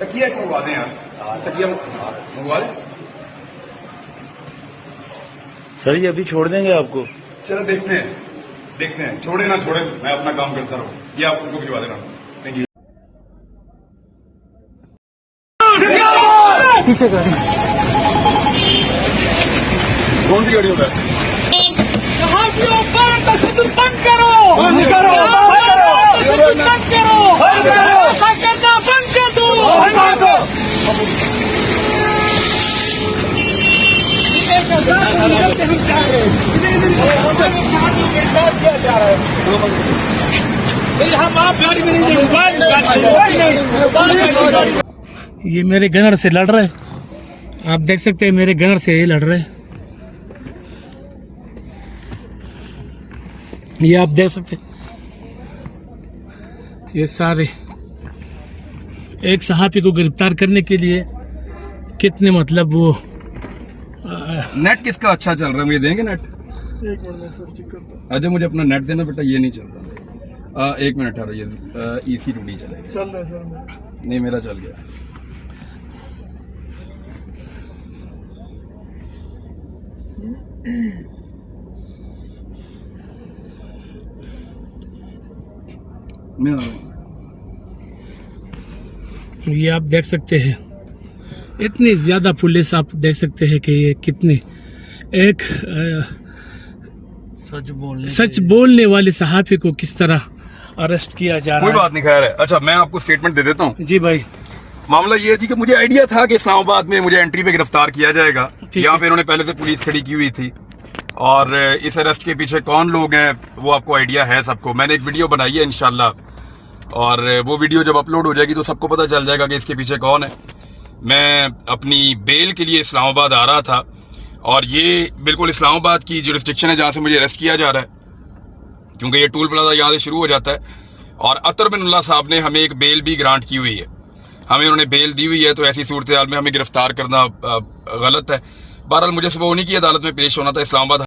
तकिया एक मंगवा दें यार, तकिया मंगवा दें। सर ये अभी छोड़ देंगे आपको। चलो देखते हैं, छोड़े ना छोड़े, मैं अपना काम करता रहूँ। ये आप उनको भिजवा देना। Thank you. पीछे गाड़ी, कौन सी गाड़ी होगा? बंद करो, बंद करो, बंद करो, करना बंद कर दो। हम आप गाड़ी में नहीं, ये मेरे गनर से लड़ रहे, आप देख सकते हैं मेरे गनर से ये लड़ रहे, ये आप देख सकते हैं। ये सारे एक सहाफी को गिरफ्तार करने के लिए कितने मतलब वो नेट किसका अच्छा चल रहा है, मुझे देंगे नेट? एक मिनट में सर चेक करता अच्छा मुझे अपना नेट देना बेटा, ये नहीं चल रहा। 1 मिनट ठहरो, ये EC2D चलेगा। चल रहा है सर मेरा। नहीं मेरा चल गया। मैं आ रहा हूँ। ये आप देख सकते हैं इतनी ज्यादा पुलिस, आप देख सकते हैं कि ये कितनी एक सच बोलने वाले सहाफी को किस तरह अरेस्ट किया जा रहा कोई है। बात नहीं, खैर है। अच्छा मैं आपको स्टेटमेंट दे देता हूँ। जी भाई, मामला ये है जी कि मुझे आइडिया था कि इस्लामाबाद में मुझे एंट्री पे गिरफ्तार किया जाएगा। यहाँ पे इन्होंने पहले से पुलिस खड़ी की हुई थी और इस अरेस्ट के पीछे कौन लोग हैं वो आपको आइडिया है सबको। मैंने एक वीडियो बनाई है इंशाल्लाह, और वो वीडियो जब अपलोड हो जाएगी तो सबको पता चल जाएगा कि इसके पीछे कौन है। मैं अपनी बेल के लिए इस्लामाबाद आ रहा था और ये बिल्कुल इस्लामाबाद की जुरिस्डिक्शन है जहाँ से मुझे अरेस्ट किया जा रहा है, क्योंकि ये टूल प्लाजा यहाँ से शुरू हो जाता है। और अतर बिनुल्लाह साहब ने हमें एक बेल भी ग्रांट की हुई है, हमें उन्होंने बेल दी हुई है, तो ऐसी सूरत हाल में हमें गिरफ्तार करना गलत है। बहरहाल मुझे सुबह उन्हीं की अदालत में पेश होना था इस्लामाबाद।